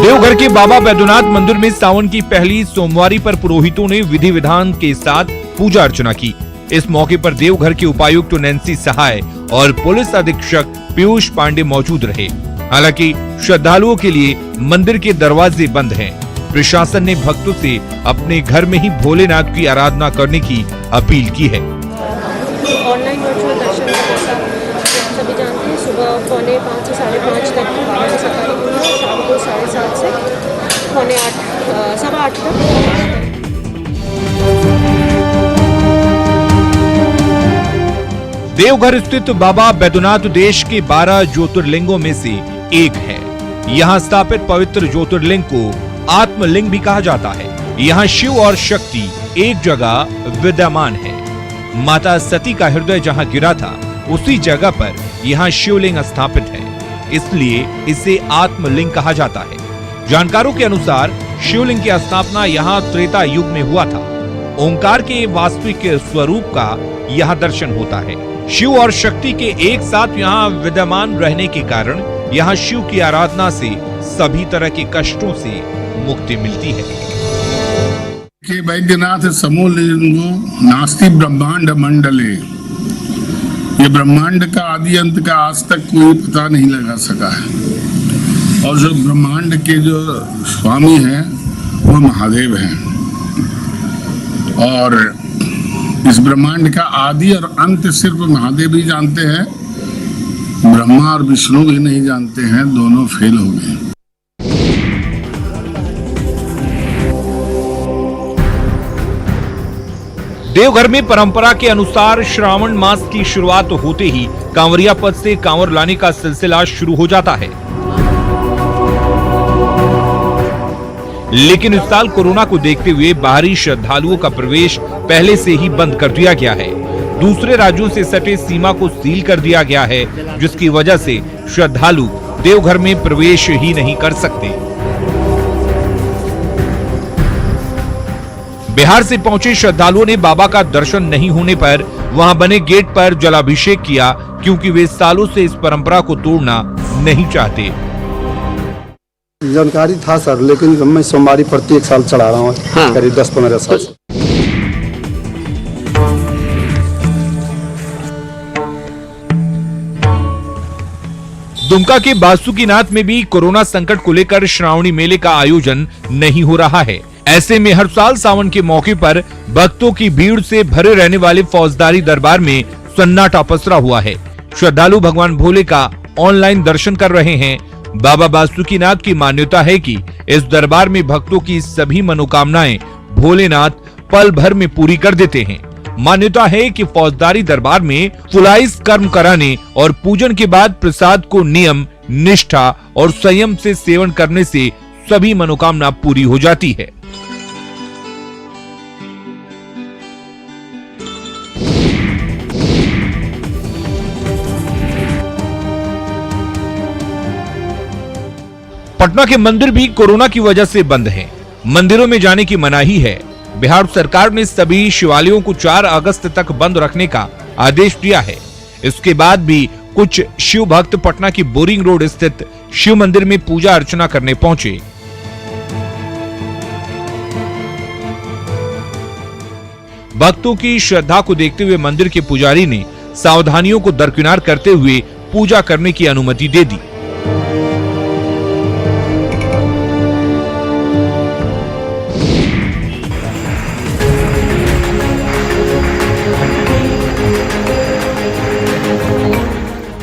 देवघर के बाबा बैद्यनाथ मंदिर में सावन की पहली सोमवारी पर पुरोहितों ने विधि विधान के साथ पूजा अर्चना की। इस मौके पर देवघर के उपायुक्त नैन्सी सहाय और पुलिस अधीक्षक पीयूष पांडे मौजूद रहे। हालांकि श्रद्धालुओं के लिए मंदिर के दरवाजे बंद हैं। प्रशासन ने भक्तों से अपने घर में ही भोलेनाथ की आराधना करने की अपील की है। ऑनलाइन वर्चुअल दर्शन व्यवस्था सभी जानते हैं, सुबह 4:45 से 5:30 तक बाबा का सरकारी खुला है, शाम को 7:30 से 7:45 तक। देवघर स्थित बाबा बैद्यनाथ देश के 12 ज्योतिर्लिंगों में से एक है। यहाँ स्थापित पवित्र ज्योतिर्लिंग को आत्मलिंग भी कहा जाता है। यहाँ शिव और शक्ति एक जगह विद्यमान है। माता सती का हृदय जहाँ गिरा था, उसी जगह पर यहाँ शिवलिंग स्थापित है, इसलिए इसे आत्मलिंग कहा जाता है। जानकारों के अनुसार शिवलिंग की स्थापना यहाँ त्रेता युग में हुआ था। ओंकार के वास्तविक स्वरूप का यहाँ दर्शन होता है। शिव और शक्ति के एक साथ यहाँ विद्यमान रहने के कारण यहाँ शिव की आराधना से सभी तरह के कष्टों से मुक्ति मिलती है। के वैद्यनाथ समूलिंगो नास्ति ब्रह्मांड मंडले, ये ब्रह्मांड का आदि अंत का आज तक कोई पता नहीं लगा सका है। और जो ब्रह्मांड के जो स्वामी हैं वो महादेव हैं। और इस ब्रह्मांड का आदि और अंत सिर्फ महादेव ही जानते हैं, ब्रह्मा और विष्णु भी नहीं जानते हैं, दोनों फेल हो गए। देवघर में परंपरा के अनुसार श्रावण मास की शुरुआत होते ही कांवरिया पद से कांवर लाने का सिलसिला शुरू हो जाता है। लेकिन इस साल कोरोना को देखते हुए बाहरी श्रद्धालुओं का प्रवेश पहले से ही बंद कर दिया गया है। दूसरे राज्यों से सटे सीमा को सील कर दिया गया है, जिसकी वजह से श्रद्धालु देवघर में प्रवेश ही नहीं कर सकते। बिहार से पहुंचे श्रद्धालुओं ने बाबा का दर्शन नहीं होने पर वहां बने गेट पर जलाभिषेक किया, क्योंकि वे सालों से इस परंपरा को तोड़ना नहीं चाहते। जानकारी था सर, लेकिन मैं सोमवारी प्रत्येक साल चढ़ा रहा हूँ। हाँ। करीब 10-15 साल से। दुमका के बासुकीनाथ में भी कोरोना संकट को लेकर श्रावणी मेले का आयोजन नहीं हो रहा है। ऐसे में हर साल सावन के मौके पर भक्तों की भीड़ से भरे रहने वाले फौजदारी दरबार में सन्नाटा पसरा हुआ है। श्रद्धालु भगवान भोले का ऑनलाइन दर्शन कर रहे हैं। बाबा बासुकीनाथ की मान्यता है कि इस दरबार में भक्तों की सभी मनोकामनाएं भोलेनाथ पल भर में पूरी कर देते हैं। मान्यता है कि फौजदारी दरबार में फुलाइस कर्म कराने और पूजन के बाद प्रसाद को नियम, निष्ठा और संयम से सेवन करने से सभी मनोकामना पूरी हो जाती है। पटना के मंदिर भी कोरोना की वजह से बंद हैं। मंदिरों में जाने की मनाही है। बिहार सरकार ने सभी शिवालयों को 4 अगस्त तक बंद रखने का आदेश दिया है। इसके बाद भी कुछ शिव भक्त पटना की बोरिंग रोड स्थित शिव मंदिर में पूजा अर्चना करने पहुंचे। भक्तों की श्रद्धा को देखते हुए मंदिर के पुजारी ने सावधानियों को दरकिनार करते हुए पूजा करने की अनुमति दे दी।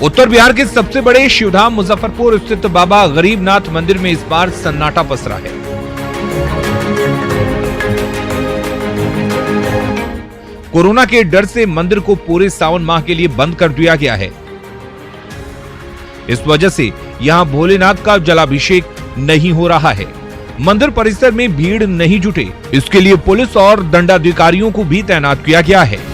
उत्तर बिहार के सबसे बड़े शिवधाम मुजफ्फरपुर स्थित बाबा गरीबनाथ मंदिर में इस बार सन्नाटा पसरा है। कोरोना के डर से मंदिर को पूरे सावन माह के लिए बंद कर दिया गया है। इस वजह से यहां भोलेनाथ का जलाभिषेक नहीं हो रहा है। मंदिर परिसर में भीड़ नहीं जुटे, इसके लिए पुलिस और दंडाधिकारियों को भी तैनात किया गया है।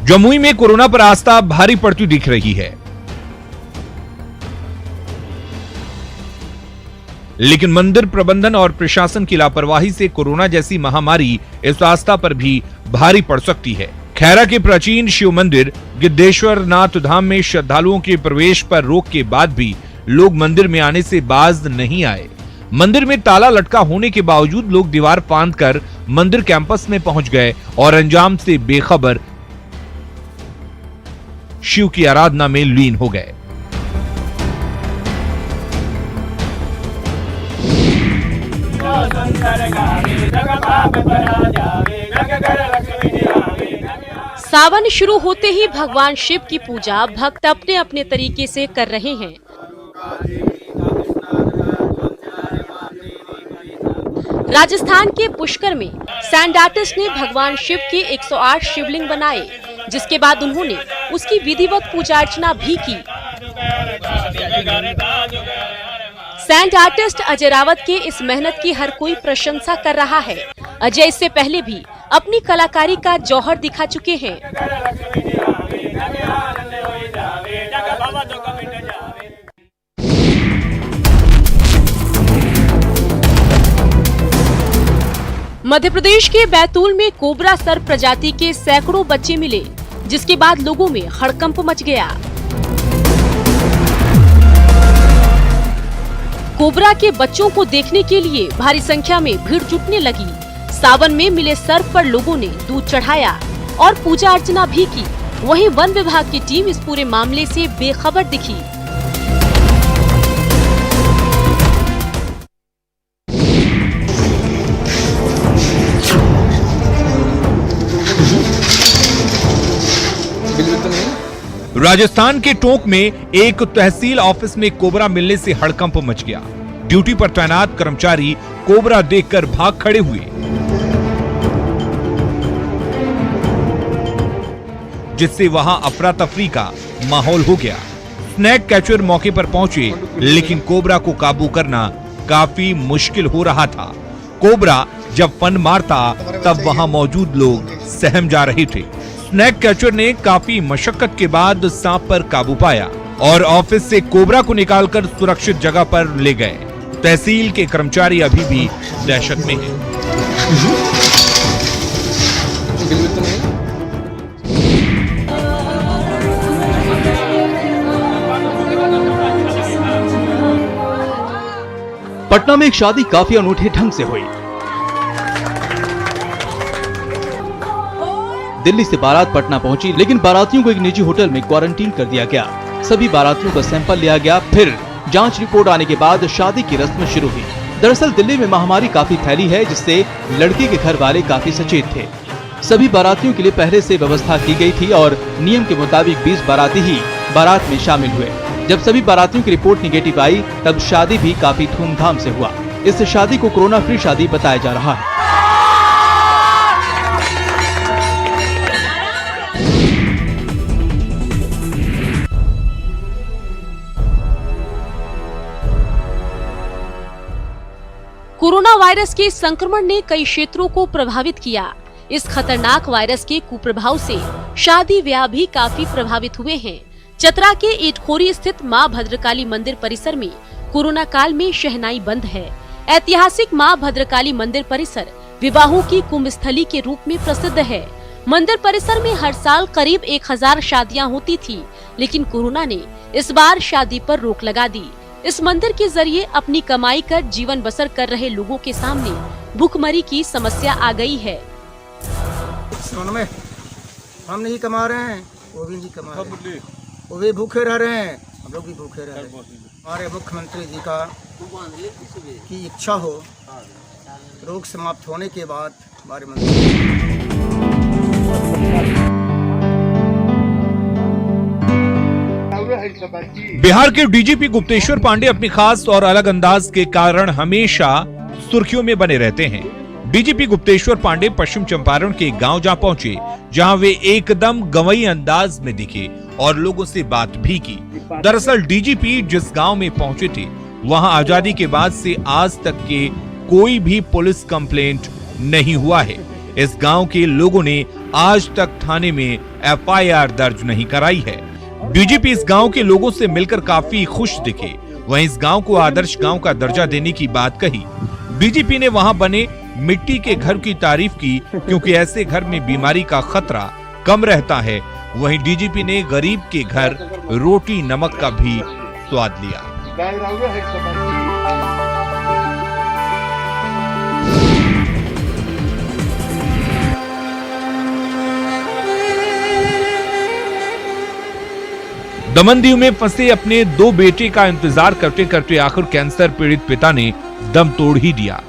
जमुई में कोरोना पर आस्था भारी पड़ती दिख रही है। लेकिन मंदिर प्रबंधन और प्रशासन की लापरवाही से कोरोना जैसी महामारी इस आस्था पर भी भारी पड़ सकती है। खैरा के प्राचीन शिव मंदिर गिद्धेश्वर नाथ धाम में श्रद्धालुओं के प्रवेश पर रोक के बाद भी लोग मंदिर में आने से बाज नहीं आए। मंदिर में ताला लटका होने के बावजूद लोग दीवार फांदकर मंदिर कैंपस में पहुंच गए और अंजाम से बेखबर शिव की आराधना में लीन हो गए। सावन शुरू होते ही भगवान शिव की पूजा भक्त अपने अपने तरीके से कर रहे हैं। राजस्थान के पुष्कर में सैंड आर्टिस्ट ने भगवान शिव के 108 शिवलिंग बनाए, जिसके बाद उन्होंने उसकी विधिवत पूजा अर्चना भी की। सैंड आर्टिस्ट अजय रावत के इस मेहनत की हर कोई प्रशंसा कर रहा है। अजय इससे पहले भी अपनी कलाकारी का जौहर दिखा चुके हैं। मध्य प्रदेश के बैतूल में कोबरा सर्प प्रजाति के सैकड़ों बच्चे मिले, जिसके बाद लोगों में हड़कंप मच गया। कोबरा के बच्चों को देखने के लिए भारी संख्या में भीड़ जुटने लगी। सावन में मिले सर्प पर लोगों ने दूध चढ़ाया और पूजा अर्चना भी की। वहीं वन विभाग की टीम इस पूरे मामले से बेखबर दिखी। राजस्थान के टोंक में एक तहसील ऑफिस में कोबरा मिलने से हड़कंप मच गया। ड्यूटी पर तैनात कर्मचारी कोबरा देखकर भाग खड़े हुए, जिससे वहां अफरा तफरी का माहौल हो गया। स्नैक कैचर मौके पर पहुंचे, लेकिन कोबरा को काबू करना काफी मुश्किल हो रहा था। कोबरा जब फन मारता तब वहां मौजूद लोग सहम जा रहे थे। स्नैक कैचर ने काफी मशक्कत के बाद सांप पर काबू पाया और ऑफिस से कोबरा को निकालकर सुरक्षित जगह पर ले गए। तहसील के कर्मचारी अभी भी दहशत में हैं। पटना में एक शादी काफी अनूठे ढंग से हुई। दिल्ली से बारात पटना पहुंची, लेकिन बारातियों को एक निजी होटल में क्वारंटीन कर दिया गया। सभी बारातियों का सैंपल लिया गया, फिर जांच रिपोर्ट आने के बाद शादी की रस्म शुरू हुई। दरअसल दिल्ली में महामारी काफी फैली है, जिससे लड़के के घर वाले काफी सचेत थे। सभी बारातियों के लिए पहले से व्यवस्था की गई थी और नियम के मुताबिक 20 बाराती ही बारात में शामिल हुए। जब सभी बारातियों की रिपोर्ट निगेटिव आई, तब शादी भी काफी धूमधाम से हुआ। इस शादी को कोरोना फ्री शादी बताया जा रहा है। कोरोना वायरस के संक्रमण ने कई क्षेत्रों को प्रभावित किया। इस खतरनाक वायरस के कुप्रभाव से शादी ब्याह भी काफी प्रभावित हुए हैं। चतरा के इटखोरी स्थित मां भद्रकाली मंदिर परिसर में कोरोना काल में शहनाई बंद है। ऐतिहासिक मां भद्रकाली मंदिर परिसर विवाहों की कुंभ स्थली के रूप में प्रसिद्ध है। मंदिर परिसर में हर साल करीब 1000 शादियां होती थी, लेकिन कोरोना ने इस बार शादी पर रोक लगा दी। इस मंदिर के जरिए अपनी कमाई कर जीवन बसर कर रहे लोगों के सामने भूखमरी की समस्या आ गई है। में हम नहीं कमा रहे हैं, वो भी नहीं कमा रहे हैं, वो भी भूखे रह रहे हैं, हम लोग भी भूखे रह रहे हैं। हमारे मुख्यमंत्री जी का की इच्छा हो, रोग समाप्त होने के बाद हमारे मंत्री बिहार के डीजीपी गुप्तेश्वर पांडे अपनी खास और अलग अंदाज के कारण हमेशा सुर्खियों में बने रहते हैं। डीजीपी गुप्तेश्वर पांडे पश्चिम चंपारण के गांव जा पहुंचे, जहां वे एकदम गंवई अंदाज में दिखे और लोगों से बात भी की। दरअसल डीजीपी जिस गांव में पहुंचे थे, वहां आजादी के बाद से आज तक के कोई भी पुलिस कंप्लेंट नहीं हुआ है। इस गांव के लोगों ने आज तक थाने में एफआईआर दर्ज नहीं कराई है। डीजीपी इस गांव के लोगों से मिलकर काफी खुश दिखे। वहीं इस गांव को आदर्श गांव का दर्जा देने की बात कही। डीजीपी ने वहां बने मिट्टी के घर की तारीफ की, क्योंकि ऐसे घर में बीमारी का खतरा कम रहता है। वहीं डीजीपी ने गरीब के घर रोटी नमक का भी स्वाद लिया। दमनदीव में फंसे अपने 2 बेटे का इंतजार करते करते आखिर कैंसर पीड़ित पिता ने दम तोड़ ही दिया।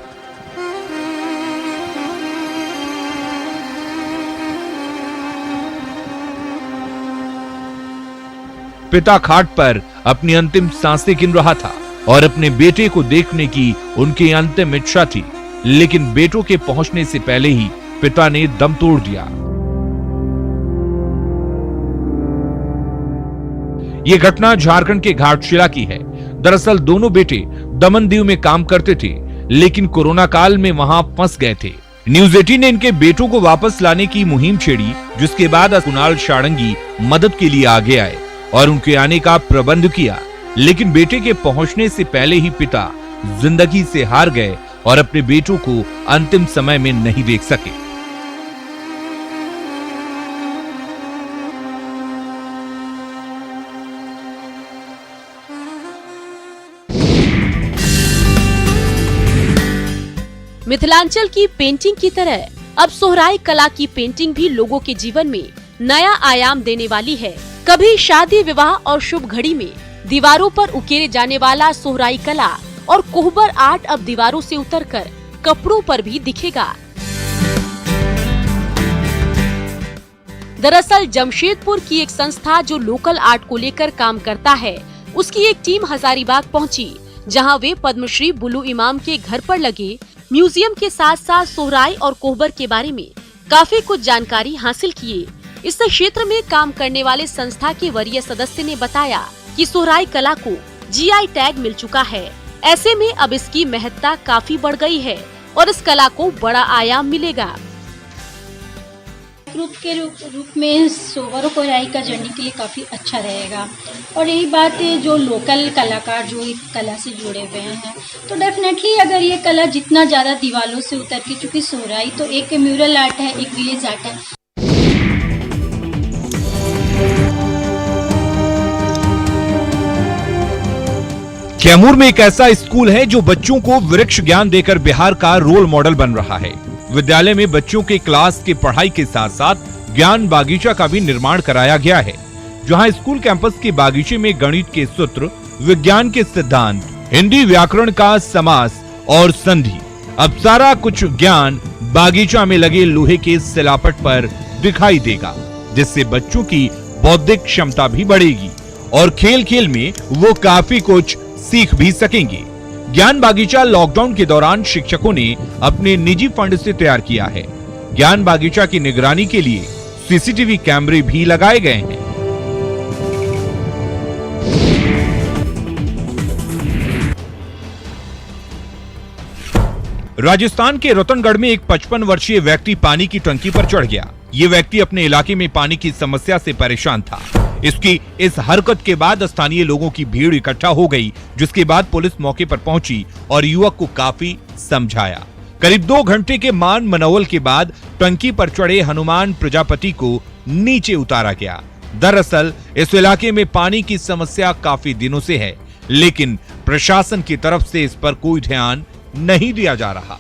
पिता खाट पर अपनी अंतिम सांसें गिन रहा था और अपने बेटे को देखने की उनकी अंतिम इच्छा थी, लेकिन बेटों के पहुंचने से पहले ही पिता ने दम तोड़ दिया। ये घटना झारखंड के घाटशिला की है। दरअसल दोनों बेटे दमनदीव में काम करते थे, लेकिन कोरोना काल में वहां फंस गए थे। न्यूज 18 ने इनके बेटों को वापस लाने की मुहिम छेड़ी, जिसके बाद कुणाल शारंगी मदद के लिए आगे आए और उनके आने का प्रबंध किया। लेकिन बेटे के पहुंचने से पहले ही पिता जिंदगी से हार गए और अपने बेटों को अंतिम समय में नहीं देख सके। मिथिलांचल की पेंटिंग की तरह अब सोहराई कला की पेंटिंग भी लोगों के जीवन में नया आयाम देने वाली है। कभी शादी विवाह और शुभ घड़ी में दीवारों पर उकेरे जाने वाला सोहराई कला और कोहबर आर्ट अब दीवारों से उतरकर कपड़ों पर भी दिखेगा। दरअसल जमशेदपुर की एक संस्था जो लोकल आर्ट को लेकर काम करता है, उसकी एक टीम हजारीबाग पहुंची, जहां वे पद्मश्री बुल्लू इमाम के घर पर लगे म्यूजियम के साथ साथ सोहराई और कोहबर के बारे में काफी कुछ जानकारी हासिल किए। इस क्षेत्र में काम करने वाले संस्था के वरीय सदस्य ने बताया कि सोहराई कला को जीआई टैग मिल चुका है। ऐसे में अब इसकी महत्ता काफी बढ़ गई है और इस कला को बड़ा आयाम मिलेगा। ग्रुप के रूप में सोहर और कोहराई का जर्नी के लिए काफ़ी अच्छा रहेगा। और यही बात है, जो लोकल कलाकार जो इस कला से जुड़े हुए हैं, तो डेफिनेटली अगर ये कला जितना ज़्यादा दीवारों से उतर के, चूँकि सोहराई तो एक म्यूरल आर्ट है, एक विलेज आर्ट है। कैमूर में एक ऐसा स्कूल है जो बच्चों को वृक्ष ज्ञान देकर बिहार का रोल मॉडल बन रहा है। विद्यालय में बच्चों के क्लास की पढ़ाई के साथ साथ ज्ञान बागीचा का भी निर्माण कराया गया है, जहां स्कूल कैंपस के बागीचे में गणित के सूत्र, विज्ञान के सिद्धांत, हिंदी व्याकरण का समास और संधि, अब सारा कुछ ज्ञान बागीचा में लगे लोहे के सिलापट पर दिखाई देगा, जिससे बच्चों की बौद्धिक क्षमता भी बढ़ेगी और खेल खेल में वो काफी कुछ सीख भी सकेंगे। ज्ञान बागीचा लॉकडाउन के दौरान शिक्षकों ने अपने निजी फंड से तैयार किया है। ज्ञान बागीचा की निगरानी के लिए सीसीटीवी कैमरे भी लगाए गए हैं। राजस्थान के रतनगढ़ में एक 55 वर्षीय व्यक्ति पानी की टंकी पर चढ़ गया। ये व्यक्ति अपने इलाके में पानी की समस्या से परेशान था। इसकी इस हरकत के बाद स्थानीय लोगों की भीड़ इकट्ठा हो गई, जिसके बाद पुलिस मौके पर पहुंची और युवक को काफी समझाया। करीब 2 घंटे के मान मनौवल के बाद टंकी पर चढ़े हनुमान प्रजापति को नीचे उतारा गया। दरअसल इस इलाके में पानी की समस्या काफी दिनों से है, लेकिन प्रशासन की तरफ से इस पर कोई ध्यान नहीं दिया जा रहा।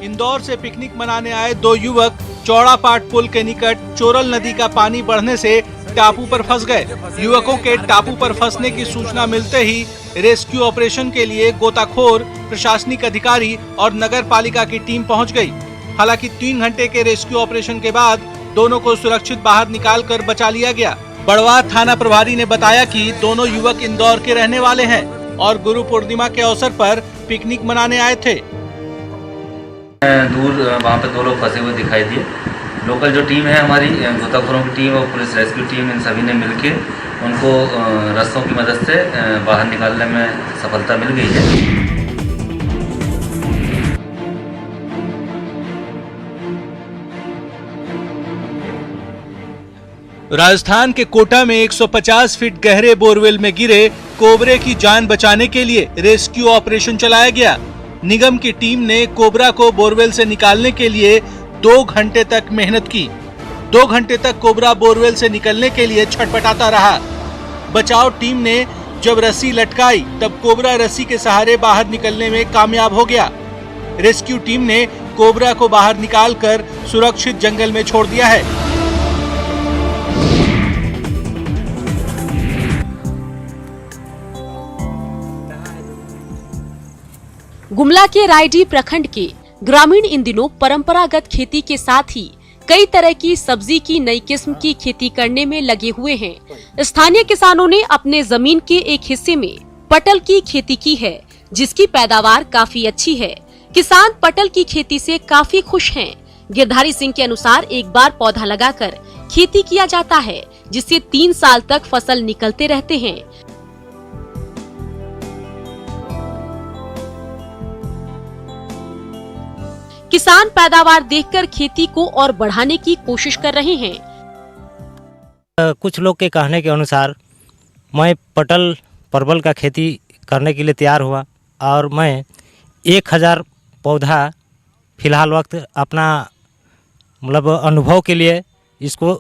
इंदौर से पिकनिक मनाने आए 2 युवक चौड़ापाट पुल के निकट चोरल नदी का पानी बढ़ने से टापू पर फंस गए। युवकों के टापू पर फंसने की सूचना मिलते ही रेस्क्यू ऑपरेशन के लिए गोताखोर, प्रशासनिक अधिकारी और नगर पालिका की टीम पहुंच गई। हालांकि 3 घंटे के रेस्क्यू ऑपरेशन के बाद दोनों को सुरक्षित बाहर निकालकर बचा लिया गया। बड़वा थाना प्रभारी ने बताया कि दोनों युवक इंदौर के रहने वाले हैं और गुरु पूर्णिमा के अवसर पर पिकनिक मनाने आए थे। दूर वहाँ पे 2 लोग फंसे हुए दिखाई दिए। लोकल जो टीम है हमारी, गोताखोरों की टीम और पुलिस रेस्क्यू टीम, इन सभी ने मिलके उनको रस्सों की मदद से बाहर निकालने में सफलता मिल गई है। राजस्थान के कोटा में 150 फीट गहरे बोरवेल में गिरे कोबरे की जान बचाने के लिए रेस्क्यू ऑपरेशन चलाया गया। निगम की टीम ने कोबरा को बोरवेल से निकालने के लिए 2 घंटे तक मेहनत की। 2 घंटे तक कोबरा बोरवेल से निकलने के लिए छटपटाता रहा। बचाव टीम ने जब रस्सी लटकाई तब कोबरा रस्सी के सहारे बाहर निकलने में कामयाब हो गया। रेस्क्यू टीम ने कोबरा को बाहर निकालकर सुरक्षित जंगल में छोड़ दिया है। गुमला के रायडी प्रखंड के ग्रामीण इन दिनों परंपरागत खेती के साथ ही कई तरह की सब्जी की नई किस्म की खेती करने में लगे हुए हैं। स्थानीय किसानों ने अपने जमीन के एक हिस्से में पटल की खेती की है, जिसकी पैदावार काफी अच्छी है। किसान पटल की खेती से काफी खुश हैं। गिरधारी सिंह के अनुसार एक बार पौधा लगाकर खेती किया जाता है, जिससे 3 साल तक फसल निकलते रहते हैं। किसान पैदावार देखकर खेती को और बढ़ाने की कोशिश कर रहे हैं। कुछ लोग के कहने के अनुसार मैं पटल परवल का खेती करने के लिए तैयार हुआ और मैं 1000 पौधा फिलहाल वक्त अपना मतलब अनुभव के लिए इसको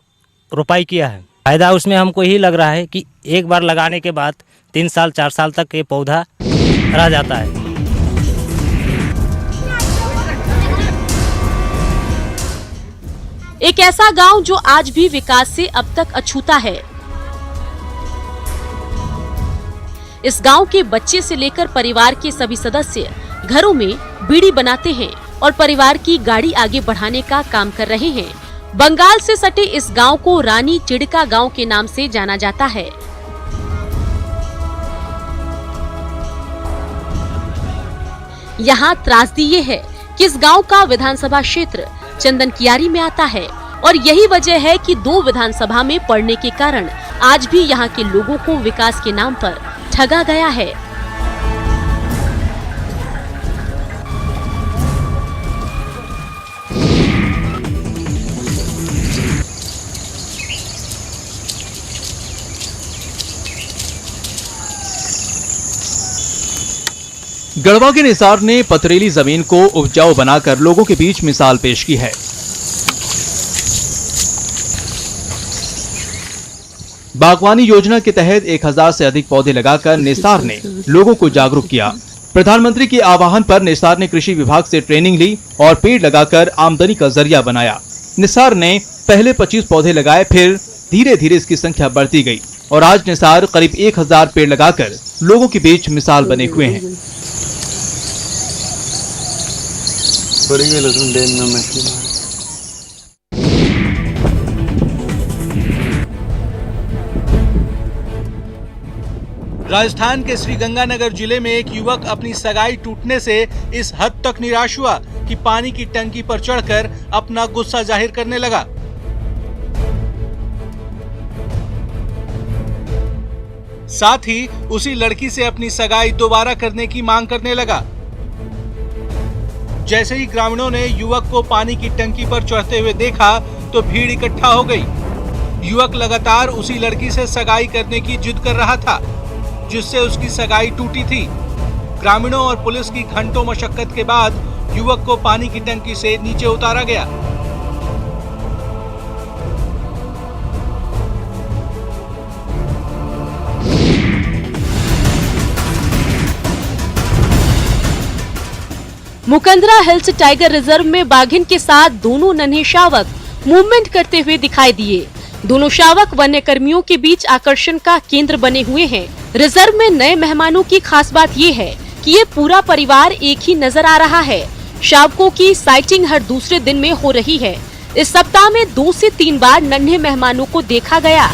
रोपाई किया है। फायदा उसमें हमको यही लग रहा है कि एक बार लगाने के बाद 3 साल 4 साल तक ये पौधा रह जाता है। एक ऐसा गांव जो आज भी विकास से अब तक अछूता है। इस गांव के बच्चे से लेकर परिवार के सभी सदस्य घरों में बीड़ी बनाते हैं और परिवार की गाड़ी आगे बढ़ाने का काम कर रहे हैं। बंगाल से सटे इस गांव को रानी चिड़का गांव के नाम से जाना जाता है। यहाँ त्रासदी ये है कि इस गांव का विधानसभा क्षेत्र चंदन कियारी में आता है और यही वजह है कि 2 विधानसभा में पड़ने के कारण आज भी यहाँ के लोगों को विकास के नाम पर ठगा गया है। गढ़वा के निसार ने पथरीली जमीन को उपजाऊ बनाकर लोगों के बीच मिसाल पेश की है। बागवानी योजना के तहत 1000 से अधिक पौधे लगाकर निसार ने लोगों को जागरूक किया। प्रधानमंत्री के आह्वान पर निसार ने कृषि विभाग से ट्रेनिंग ली और पेड़ लगाकर आमदनी का जरिया बनाया। निसार ने पहले 25 पौधे लगाए, फिर धीरे धीरे इसकी संख्या बढ़ती गई और आज निसार करीब 1000 पेड़ लगाकर लोगों के बीच मिसाल बने हुए हैं। राजस्थान के श्रीगंगानगर जिले में एक युवक अपनी सगाई टूटने से इस हद तक निराश हुआ कि पानी की टंकी पर चढ़कर अपना गुस्सा जाहिर करने लगा। साथ ही उसी लड़की से अपनी सगाई दोबारा करने की मांग करने लगा। जैसे ही ग्रामीणों ने युवक को पानी की टंकी पर चढ़ते हुए देखा तो भीड़ इकट्ठा हो गई। युवक लगातार उसी लड़की से सगाई करने की जिद कर रहा था, जिससे उसकी सगाई टूटी थी। ग्रामीणों और पुलिस की घंटों मशक्कत के बाद युवक को पानी की टंकी से नीचे उतारा गया। मुकंदरा हिल्स टाइगर रिजर्व में बाघिन के साथ दोनों नन्हे शावक मूवमेंट करते हुए दिखाई दिए। दोनों शावक वन्य कर्मियों के बीच आकर्षण का केंद्र बने हुए हैं। रिजर्व में नए मेहमानों की खास बात ये है कि ये पूरा परिवार एक ही नजर आ रहा है। शावकों की साइटिंग हर दूसरे दिन में हो रही है। इस सप्ताह में 2 से 3 बार नन्हे मेहमानों को देखा गया।